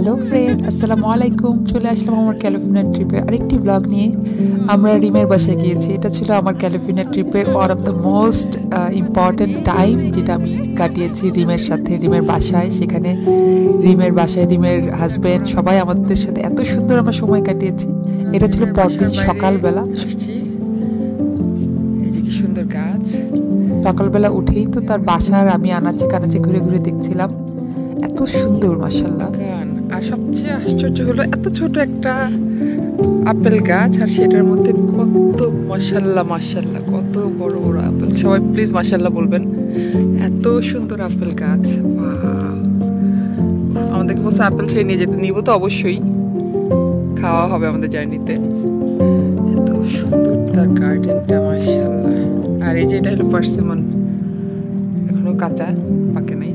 Hello friend, আসসালামু আলাইকুম। চলে আসলাম আমার ক্যালিফোর্নিয়া ট্রিপের আরেকটি ব্লগ নিয়ে। আমরা রিমের বাসায় গিয়েছি। এটা ছিল আমার ক্যালিফোর্নিয়া ট্রিপের one of the most important time, যেটা আমি কাটিয়েছি রিমের সাথে, রিমের বাসায়। সেখানে রিমের বাসায় রিমের হাজব্যান্ড সবাই আমাদের সাথে এত সুন্দর আমরা সময় কাটিয়েছি। এটা ছিল পরদিন সকালবেলা। এই যে কি সুন্দর গাছ। সকালবেলা উঠেই তো তার বাসার আমি আনাচে কানাচে ঘুরে ঘুরে দেখছিলাম। এত সুন্দর মাশাআল্লাহ। আর সবচেয়ে আশ্চর্য হলো এত ছোট একটা আপেল গাছ, আর সেটার মধ্যে কত মাশাআল্লাহ মাশাআল্লাহ কত বড় বড় আপেল। সবাই প্লিজ মাশাআল্লাহ বলবেন। এত সুন্দর আপেল গাছ। আমাদেরকে বলছে আপেল ছেড়ে নিয়ে যেতে, নিব তো অবশ্যই, খাওয়া হবে আমাদের জার্নিতে। এত সুন্দর তার গার্ডেনটা মাশাআল্লাহ। আর এই যে এটা হলো পার্সিমন, এখনো কাঁচা, পাকে নাই।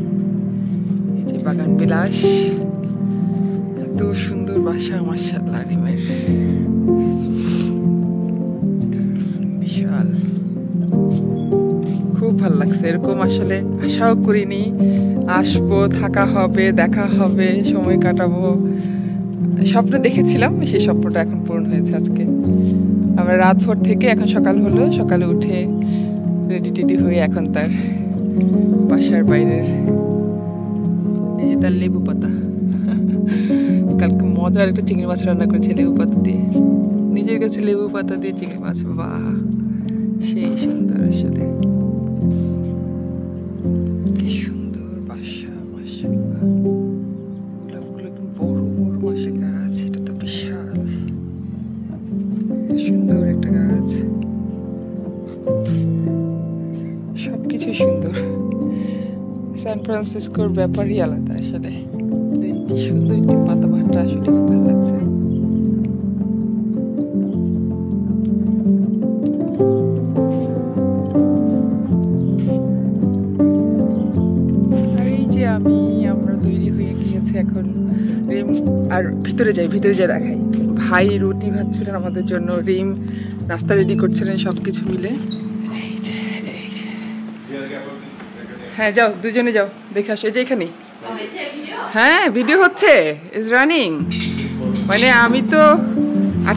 এই যে বাগান বিলাস। এত সুন্দর বাসা মাশাআল্লাহ রিমের, বিশাল। খুব ভালো লাগছে। এরকম আসলে আশাও করিনি আসবো, থাকা হবে, দেখা হবে, সময় কাটাবো। স্বপ্ন দেখেছিলাম, সেই স্বপ্নটা এখন পূরণ হয়েছে আজকে। আমরা রাত ভোর থেকে এখন সকাল হলো, সকালে উঠে রেডি টেডি হয়ে এখন তার বাসার বাইরের এই যে তার লেবু পাতা। কালকে মজার একটা চিংড়ি মাছ রান্না করেছে লেবু পাতা দিয়ে, নিজের কাছে লেবু পাতা দিয়ে চিংড়ি মাছ। বাহ, সেই সুন্দর আসলে, কি সুন্দর বাসা মাশাআল্লাহ। গোলাপগুলো একদম বড় বড় মাসে গাছ, এটা তো বিশাল সুন্দর একটা গাছ। সবকিছু সুন্দর। সান ফ্রান্সিসকোর ব্যাপারই আলাদা আসলে। কি সুন্দর একটি পাতা বাহারটা, আসলে খুব ভালো লাগছে। আর এই যে আমরা তৈরি হয়ে গিয়েছি এখন। রিম আর ভিতরে যাই দেখাই। ভাই রুটি ভাজছিলেন আমাদের জন্য, রিম নাস্তা রেডি করছিলেন, সবকিছু মিলে। হ্যাঁ যাও, দুজনে যাও, দেখে আসো। এই যে এখানে, হ্যাঁ ভিডিও হচ্ছে, ইজ রানিং। মানে আমি তো আর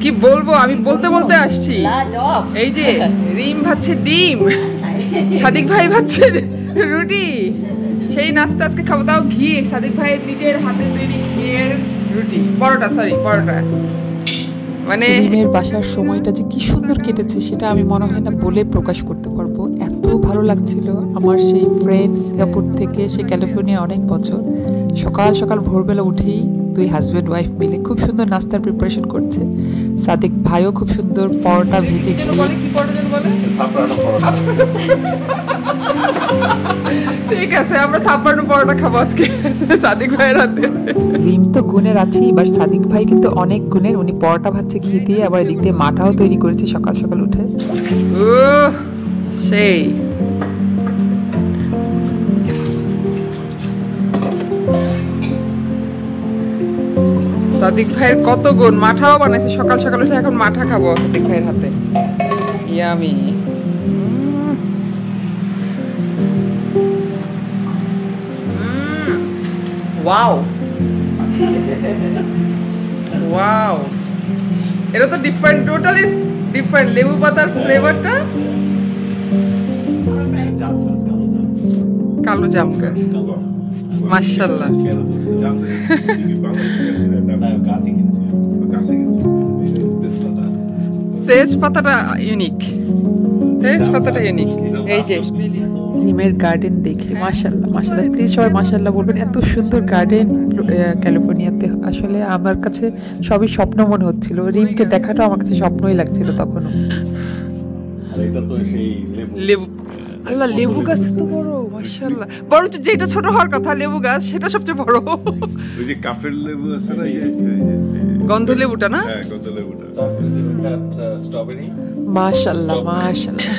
কি বলবো, আমি বলতে বলতে আসছি। এই যে রিম ভাজছে ডিম, সাদিক ভাই ভাজছে রুটি। সেই নাস্তা আজকে খাবো, তাও ঘি, সাদিক ভাইয়ের নিজের হাতে তৈরি ঘিয়ের রুটি, পরোটা, মানে রিমের বাসার সময়টা যে কি সুন্দর কেটেছে সেটা আমি মনে হয় না বলে প্রকাশ করতে পারবো। এত ভালো লাগছিল আমার সেই ফ্রেন্ড সিঙ্গাপুর থেকে, সে ক্যালিফোর্নিয়া অনেক বছর। সকাল সকাল ভোরবেলা উঠেই দুই হাজব্যান্ড ওয়াইফ মিলে খুব সুন্দর নাস্তার প্রিপারেশন করছে। সাদিক ভাইও খুব সুন্দর পরোটা ভেজে ঠিক আছে, আমরা থাপ্পানো পরোটা খাবো আজকে সাদিক ভাইয়ের হাতে। রিম তো গুণের আছে, এবার সাদিক ভাই কিন্তু অনেক গুণের। উনি পরোটা ভাজছে ঘি দিয়ে, আবার এদিক দিয়ে মাঠাও তৈরি করেছে সকাল সকাল উঠে। সেই সাদিক ভাইয়ের কত গুণ, মাঠাও বানাইছে সকাল সকাল উঠে। এখন মাঠা খাবো সাদিক ভাইয়ের হাতে, ইয়ামি। ওয়াও ওয়াও, এটা তো ডিফারেন্ট, টোটালি ডিফারেন্ট। লেবু পাতার ফ্লেভারটা, কালো জাম গাছ মাশাআল্লাহ। তেজপাতাটা ইউনিক, এই যে রিমের গার্ডেন দেখে মাশাআল্লাহ মাশাআল্লাহ, প্লিজ সবাই মাশাআল্লাহ বলবেন। এত সুন্দর গার্ডেন ক্যালিফোর্নিয়াতে, আসলে আমার কাছে সবই স্বপ্ন মনে হচ্ছিল। রিমকে দেখাটাও আমার কাছে স্বপ্নই লাগছিল তখনও। লেবু, আল্লাহ লেবু গাছ এত বড় মাশাআল্লাহ। বড় তো যেটা ছোট হওয়ার কথা লেবু গাছ, সেটা সবচেয়ে বড়। ওই যে কাফের লেবু আছে না, গন্ধ লেবুটা না? হ্যাঁ গন্ধ লেবুটা। স্ট্রবেরি মাশাআল্লাহ মাশাআল্লাহ।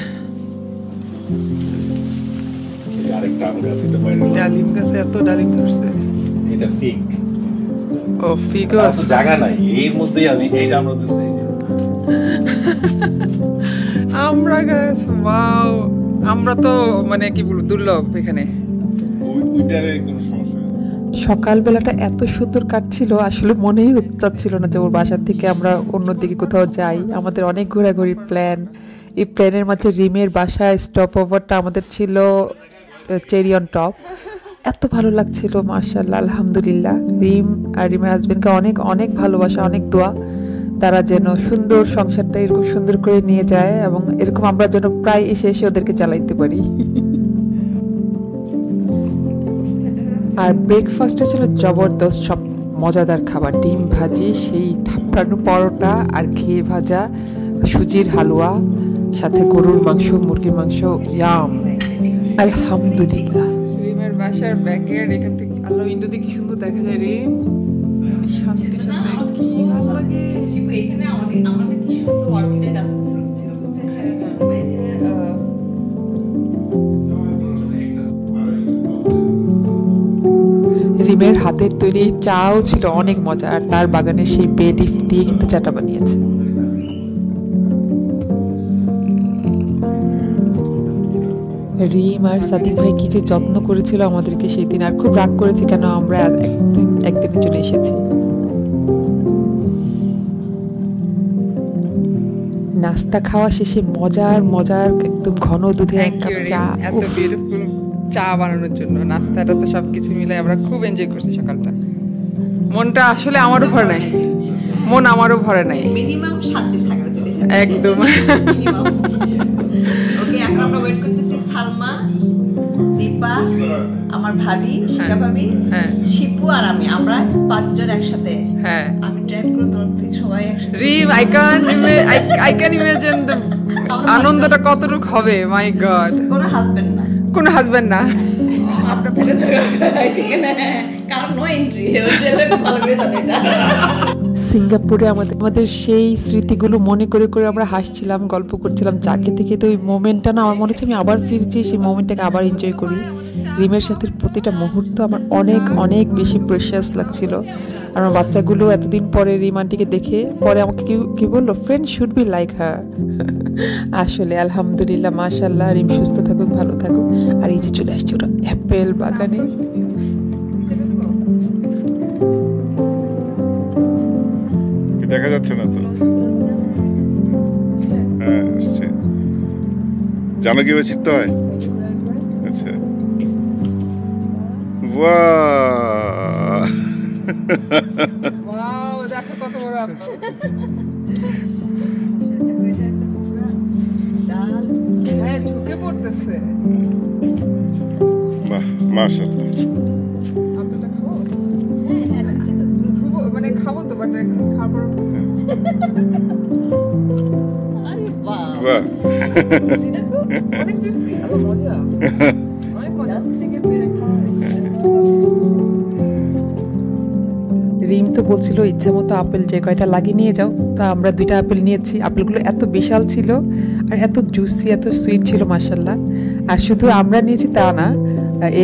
আরেকটা আম গাছ, এটা বাইরে ডালিম গাছে এত ডালিম ধরছে। এটা ফিগ। ও ফিগ গাছ, জায়গা নাই এর মধ্যেই। আমি এই যে আমরা ধরছি, এই যে আমরা গাছ। ওয়াও, আমরা তো মানে কি বলবো দুর্লভ এখানে। ওইটারে কোনো সমস্যা নেই। সকালবেলাটা এত সুন্দর কাটছিল, আসলে মনেই চাচ্ছিল না যে ওর বাসার থেকে আমরা অন্যদিকে কোথাও যাই। আমাদের অনেক ঘোরাঘুরির প্ল্যান। এই প্ল্যানের মাঝে রিমের বাসায় স্টপ ওভারটা আমাদের ছিল চেরি অন টপ। এত ভালো লাগছিল, মাশাআল্লাহ, আলহামদুলিল্লাহ। রিম আর রিমের হাজবেন্ডকে অনেক অনেক ভালোবাসা, অনেক দোয়া তারা যেন সুন্দর সংসারটা এরকম সুন্দর করে নিয়ে যায়, এবং এরকম আমরা যেন প্রায় এসে এসে ওদেরকে চালাইতে পারি। আর ব্রেকফাস্টে ছিল জবরদস্ত সব মজাদার খাবার, ডিম ভাজি, সেই থাপড়ানো পরোটা, আর ঘিয়ে ভাজা, সুজির হালুয়া, সাথে গরুর মাংস, মুরগির মাংস, ইয়াম, আলহামদুলিল্লাহ। রিমের বাসার ব্যাকের এখান থেকে আল্লাহ উইন্ডো দিয়ে কি সুন্দর দেখা যায়। রিম শান্তি শান্তি, কি ভালো লাগে। এখানে আমাদের কি সুন্দর অর্কিডের গাছ ছিল, রিমের হাতের তৈরি চাও ছিল অনেক মজা, আর তার বাগানের সেই বে লিফ দিয়ে কিন্তু চাটা বানিয়েছে। রিম আর সাদিক ভাই কি যে যত্ন করেছিল আমাদেরকে সেই দিন, আর খুব রাগ করেছে কেন আমরা একদিনের জন্য এসেছি। নাস্তা খাওয়া শেষে মজার মজার একদম ঘন দুধে এক কাপ চা, এত বিউটিফুল চা বানানোর জন্য নাস্তাটা তো সবকিছু মিলে আমরা খুব এনজয় করছি সকালটা। মনটা আসলে আমারও ভরে নাই, মন আমারও ভরে নাই। মিনিমাম 7 দিন থাকা উচিত একদম। ওকে, এখন আমরা ওয়েট করতেছি সালমা, দীপা, আমার ভাবি, শিকা ভাবি, শিপু আর আমি, আমরা 5 জন একসাথে। হ্যাঁ, আমি ড্রাইভ করে তোমরা সবাই একসাথে। রিম, আই ক্যান ইমাজিন দ্য আনন্দটা কতটুকু হবে। মাই গড, কোনো হাজবেন্ড না, কোনো হাজবেন্ড না, আপনার ফেলে সেখানে কারণ নো এন্ট্রি, ভালো করে জানে এটা। সিঙ্গাপুরে আমাদের সেই স্মৃতিগুলো মনে করে করে আমরা হাসছিলাম, গল্প করছিলাম চা খেতে খেতে। ওই মোমেন্টটা না, আমার মনে হচ্ছে আমি আবার ফিরছি, সেই মোমেন্টটাকে আবার এনজয় করি। রিমের সাথে প্রতিটা মুহূর্ত আমার অনেক অনেক বেশি প্রেশিয়াস লাগছিল। আর আমার বাচ্চাগুলো এতদিন পরে রিম আন্টিকে দেখে পরে আমাকে কি বললো, friend should be like her. আসলে আলহামদুলিল্লাহ, মাশাআল্লাহ, রিম সুস্থ থাকুক, ভালো থাকুক। আর এই যে চলে আসছে ওরা অ্যাপেল বাগানে। দেখা যাচ্ছে না তো। হ্যাঁ, আসছে। জানো কিভাবে ছিটতে হয়? আচ্ছা, ওয়াও, দেখো কত বড় আপেল। হ্যাঁ, ঝুঁকে পড়তেছে। বাহ, মাশাআল্লাহ। আপেলটা খাবো? মানে খাবো তো, বাট এখন খাবার। আরে বাহ, বাহ, অনেক জুসি, আরো মজা, অনেক মজা। থেকে বের খাওয়া। রিম তো বলছিল ইচ্ছে মতো আপেল যে কয়টা লাগিয়ে নিয়ে যাও, তা আমরা 2টা আপেল নিয়েছি। আপেলগুলো এত বিশাল ছিল আর এত জুসি, এত সুইট ছিল, মাশাআল্লাহ। আর শুধু আমরা নিয়েছি তা না,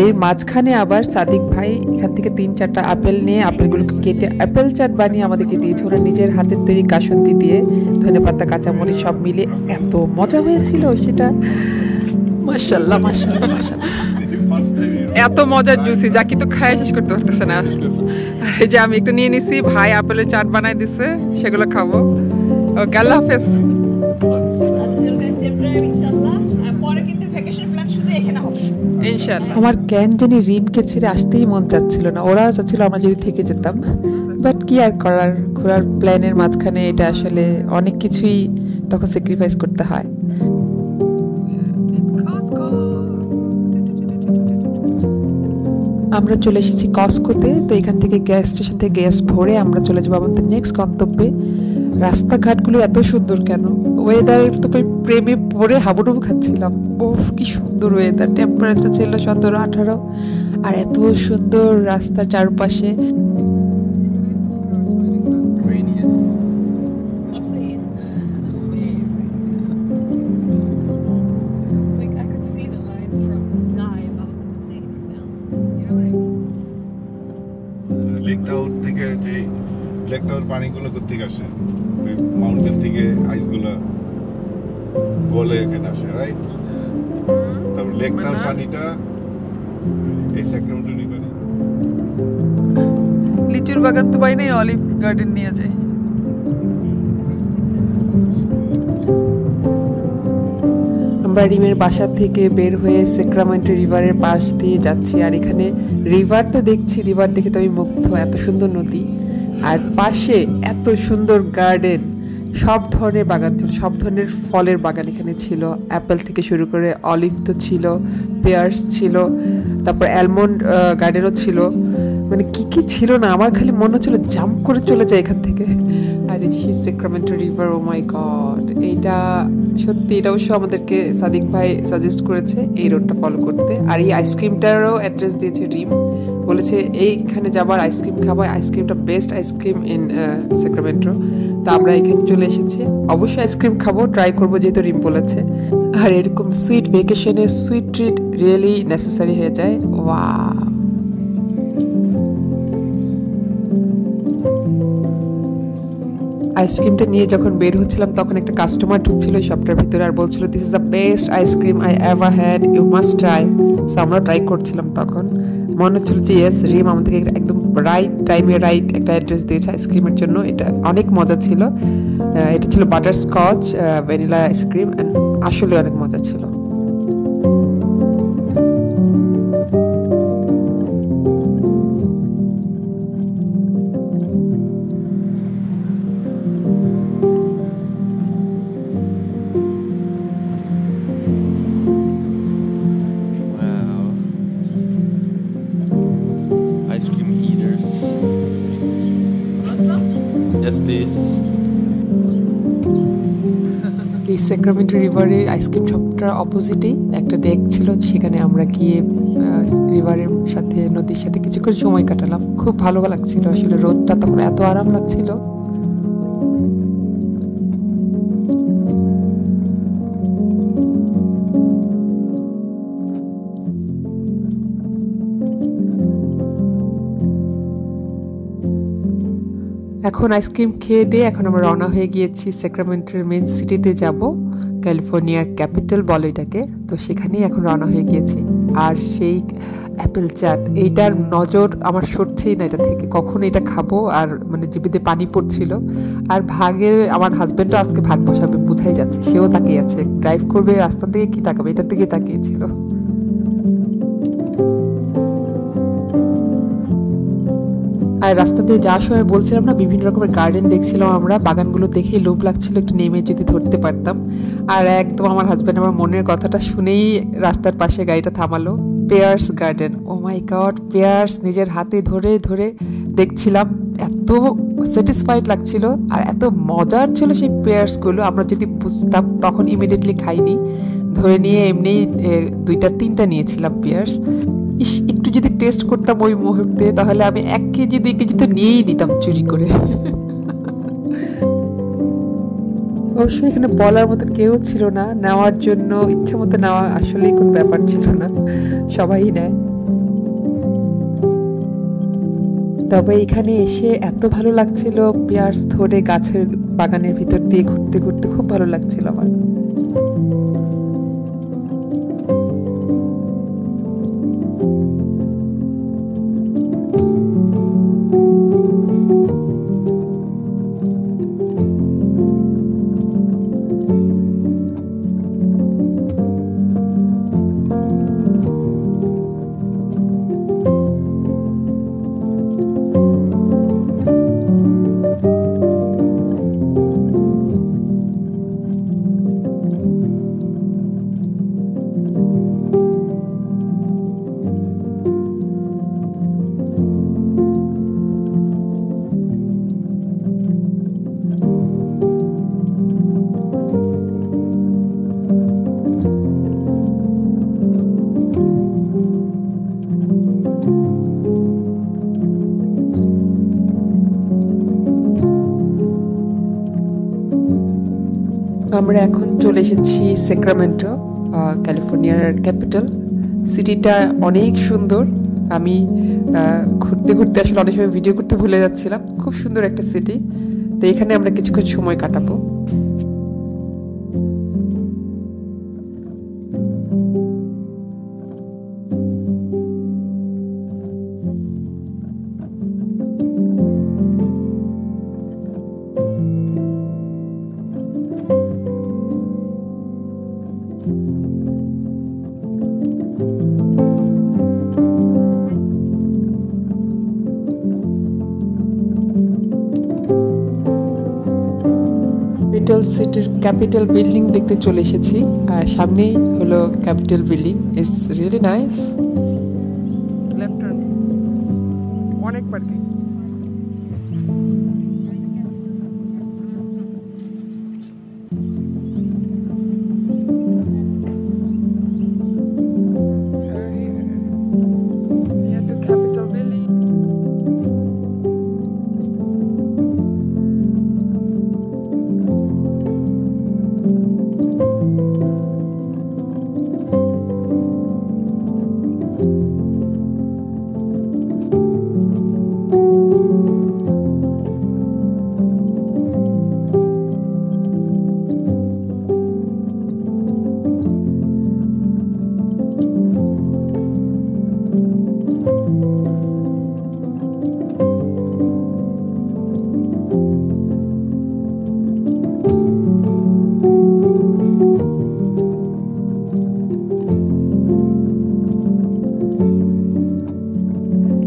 এর মাঝখানে আবার সাদিক ভাই এখান থেকে 3-4টা আপেল নিয়ে আপেলগুলোকে কেটে অ্যাপেল চাট বানিয়ে আমাদেরকে দিয়েছে। ওরা নিজের হাতের তৈরি কাসুন্দি দিয়ে, ধনেপাতা, কাঁচামরিচ সব মিলে এত মজা হয়েছিল সেটা। মাশাআল্লাহ, মাশাআল্লাহ, মাশাআল্লাহ, এত মজার জুসি যা কিন্তু খায় শেষ করতে পারতেছে না। আর এই যে আমি একটু নিয়ে নিছি, ভাই আপেলের চাট বানাই দিছে, সেগুলো খাবো। ওকে, আল্লাহ হাফেজ। আমার কেন জানি রিমকে ছেড়ে আসতেই মন চাচ্ছিল না, ওরা চাচ্ছিল আমরা যদি থেকে যেতাম, বাট কি আর করার, ঘোরার প্ল্যানের মাঝখানে এটা আসলে অনেক কিছুই তখন স্যাক্রিফাইস করতে হয়। আমরা চলে এসেছি কসকোতে। তো এখান থেকে গ্যাস স্টেশন থেকে গ্যাস ভরে আমরা চলে যাবো আমাদের নেক্সট গন্তব্যে। রাস্তাঘাটগুলো এত সুন্দর কেন, ওয়েদারের তো প্রেমে পড়ে হাবুডুবু খাচ্ছিলাম। ওফ, কি সুন্দর ওয়েদার, টেম্পারেচার ছিল 17-18, আর এত সুন্দর রাস্তার চারপাশে। লেক টাওয়ার থেকে যে লেক টাওয়ার পানিগুলো কোথেকে আসে? ওই মাউন্টেন থেকে আইসগুলো বলে এখানে আসে, রাইট? তারপর লেক টাওয়ার পানিটা এই স্যাক্রামেন্টো রিভারে। লিচুর বাগান তো পাই নাই, অলিভ গার্ডেন নিয়ে যায়। আমরা রিমের বাসা থেকে বের হয়ে সেক্রামেন্টো রিভারের পাশ দিয়ে যাচ্ছি। আর এখানে রিভার তো দেখছি, রিভার দেখে তো আমি মুগ্ধ, এত সুন্দর নদী। আর পাশে এত সুন্দর গার্ডেন, সব ধরনের বাগান ছিল, সব ধরনের ফলের বাগান এখানে ছিল। অ্যাপেল থেকে শুরু করে অলিভ তো ছিল, পেয়ার্স ছিল, তারপর অ্যালমন্ড গার্ডেনও ছিল। মানে কি কি ছিল না, আমার খালি মনে হচ্ছিল জাম্প করে চলে যায় এখান থেকে। আর এই যে সেক্রামেন্টো রিভার, ও মাই গড, এইটা সত্যি, এটা অবশ্য আমাদেরকে সাদিক ভাই সাজেস্ট করেছে এই রোডটা ফলো করতে। আর এই আইসক্রিমটারও অ্যাড্রেস দিয়েছে রিম, বলেছে এইখানে যাবার আইসক্রিম খাবো, আইসক্রিমটা বেস্ট আইসক্রিম ইন সেক্রামেন্টো। তো আমরা এখানে চলে এসেছি, অবশ্যই আইসক্রিম খাবো, ট্রাই করবো যেহেতু রিম বলেছে। আর এরকম সুইট ভেকেশনে সুইট ট্রিট রিয়েলি নেসেসারি হয়ে যায়। ওয়াও, আইসক্রিমটা নিয়ে যখন বের হচ্ছিলাম তখন একটা কাস্টমার ঢুকছিল এই শপটার ভিতরে আর বলছিল this is the best ice cream I ever had, you must try. So আমরা ট্রাই করছিলাম, তখন মনে হচ্ছিল যে ইয়েস, রিম আমাদেরকে একদম রাইট টাইমে রাইট একটা অ্যাড্রেস দিয়েছে আইসক্রিমের জন্য। এটা অনেক মজা ছিল। এটা ছিল butter Scotch vanilla ice cream, and আসলে অনেক মজা ছিল। এই সেক্রামেন্টো রিভারের আইসক্রিম শপটার অপোজিটেই একটা ডেক ছিল, সেখানে আমরা গিয়ে রিভারের সাথে, নদীর সাথে কিছুক্ষণ সময় কাটালাম। খুব ভালো লাগছিল আসলে, রোদটা তখন এত আরাম লাগছিল। এখন আইসক্রিম খেয়ে দিয়ে এখন আমরা রওনা হয়ে গিয়েছি সেক্রামেন্টোর মেন সিটিতে যাব, ক্যালিফোর্নিয়ার ক্যাপিটাল বলে এটাকে। তো সেখানেই এখন রওনা হয়ে গিয়েছি। আর সেই অ্যাপেল চাট, এইটার নজর আমার সরছেই না এটা থেকে, কখন এটা খাবো, আর মানে জিভেতে পানি পড়ছিল। আর ভাগে আমার হাজব্যান্ডও আজকে ভাগ বসাবে, বুঝাই যাচ্ছে, সেও তাকিয়ে আছে, ড্রাইভ করবে রাস্তার দিকে কি তাকাবে, এটার দিকে তাকিয়েছিল। আর রাস্তা দিয়ে যাওয়ার সময় বলছিলাম না, বিভিন্ন রকমের গার্ডেন দেখছিলাম আমরা, বাগানগুলো দেখেই লোভ লাগছিল একটু নেমে যদি ধরতে পারতাম। আর একদম আমার হাজব্যান্ড আমার মনের কথাটা শুনেই রাস্তার পাশে গাড়িটা থামালো। পেয়ার্স গার্ডেন, ও মাই গড, পেয়ার্স নিজের হাতে ধরে ধরে দেখছিলাম, এত স্যাটিসফাইড লাগছিল আর এত মজার ছিল সেই পেয়ার্সগুলো। আমরা যদি বুঝতাম তখন ইমিডিয়েটলি খাইনি, ধরে নিয়ে এমনি 2-3টা নিয়েছিলাম পেয়ার্স। একটু যদি টেস্ট করতাম ওই মুহূর্তে, তাহলে আমি 1 কেজি 2 কেজি তো নিয়েই নিতাম চুরি করে। অবশ্যই এখানে বলার মতো কেউ ছিল না, নেওয়ার জন্য ইচ্ছা মতো নেওয়া আসলেই কোনো ব্যাপার ছিল না, সবাই নেয়। তবে এখানে এসে এত ভালো লাগছিল, পেয়ার্স ধরে গাছের বাগানের ভিতর দিয়ে ঘুরতে ঘুরতে খুব ভালো লাগছিল আমার। আমরা এখন চলে এসেছি সেক্রামেন্টো, ক্যালিফোর্নিয়ার ক্যাপিটাল। সিটিটা অনেক সুন্দর। আমি ঘুরতে ঘুরতে আসলে অনেক সময় ভিডিও করতে ভুলে যাচ্ছিলাম। খুব সুন্দর একটা সিটি। তো এখানে আমরা কিছুক্ষণ সময় কাটাবো। ক্যাপিটাল সিটির ক্যাপিটাল বিল্ডিং দেখতে চলে এসেছি, আর সামনেই হলো capital building. It's really nice. Left turn, অনেক পার্কিং।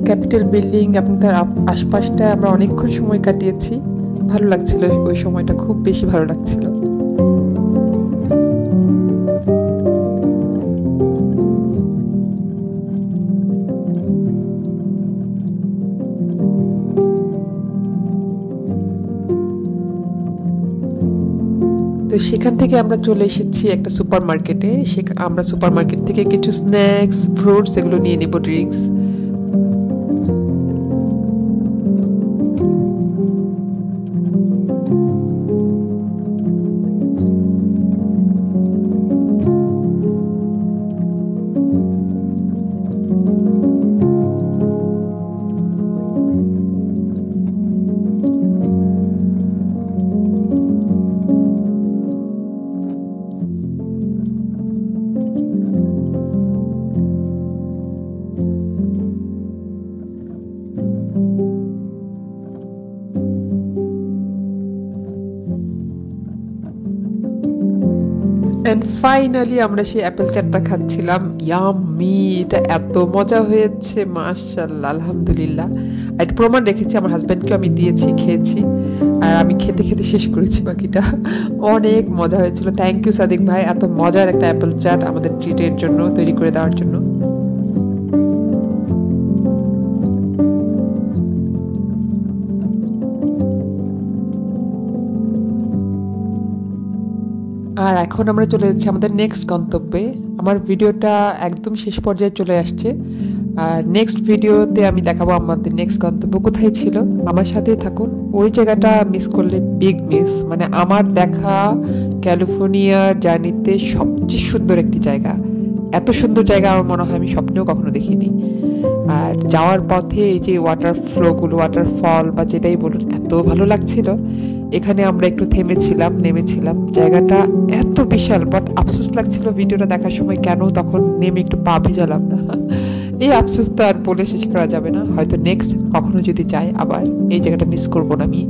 ক্যাপিটাল বিল্ডিং এবং তার আশপাশটায় আমরা অনেকক্ষণ সময় কাটিয়েছি। ভালো লাগছিল, ওই সময়টা খুব বেশি ভালো লাগছিল। তো সেখান থেকে আমরা চলে এসেছি একটা সুপার মার্কেটে। আমরা সুপার মার্কেট থেকে কিছু স্ন্যাক্স, ফ্রুটস এগুলো নিয়ে নেব, ড্রিঙ্কস। এন্ড ফাইনালি আমরা সেই অ্যাপেল চাটটা খাচ্ছিলাম। ইয়াম্মি, এটা এত মজা হয়েছে, মাশাআল্লাহ, আলহামদুলিল্লাহ। আর প্রমাণ রেখেছি, আমার হাজব্যান্ডকে আমি দিয়েছি, খেয়েছি, আর আমি খেতে খেতে শেষ করেছি বাকিটা। অনেক মজা হয়েছিল। থ্যাংক ইউ সাদিক ভাই, এত মজার একটা অ্যাপেল চাট আমাদের ট্রিটের জন্য তৈরি করে দেওয়ার জন্য। আর এখন আমরা চলে যাচ্ছি আমাদের নেক্সট গন্তব্যে। আমার ভিডিওটা একদম শেষ পর্যায়ে চলে আসছে, আর নেক্সট ভিডিওতে আমি দেখাবো আমাদের নেক্সট গন্তব্য কোথায় ছিল। আমার সাথেই থাকুন। ওই জায়গাটা মিস করলে বিগ মিস। মানে আমার দেখা ক্যালিফোর্নিয়ার জার্নিতে সবচেয়ে সুন্দর একটি জায়গা। এত সুন্দর জায়গা আমার মনে হয় আমি স্বপ্নেও কখনো দেখিনি। আর যাওয়ার পথে এই যে ওয়াটার ফ্লোগুলো, ওয়াটারফল বা যেটাই বলুন, এত ভালো লাগছিল। এখানে আমরা একটু থেমেছিলাম, নেমেছিলাম। জায়গাটা এত বিশাল, বাট আফসোস লাগছিল ভিডিওটা দেখার সময় কেন তখন নেমে একটু পা ভিজালাম না। এই আফসোস তো আর বলে শেষ করা যাবে না। হয়তো নেক্সট কখনো যদি যাই আবার এই জায়গাটা মিস করবো না আমি।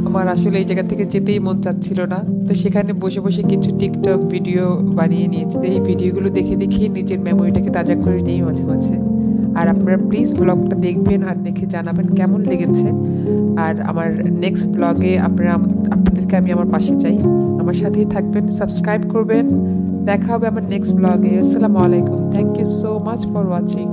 আমার আসলে এই জায়গা থেকে যেতেই মন চাচ্ছিল না, তো সেখানে বসে বসে কিছু টিকটক ভিডিও বানিয়ে নিয়েছি। এই ভিডিওগুলো দেখে দেখে নিজের মেমোরিটাকে তাজা করে নিই মাঝে মাঝে। আর আপনারা প্লিজ ব্লগটা দেখবেন আর দেখে জানাবেন কেমন লেগেছে। আর আমার নেক্সট ব্লগে আপনাদেরকে আমি আমার পাশে চাই, আমার সাথেই থাকবেন, সাবস্ক্রাইব করবেন। দেখা হবে আমার নেক্সট ব্লগে। আসসালামু আলাইকুম, thank you so much for watching.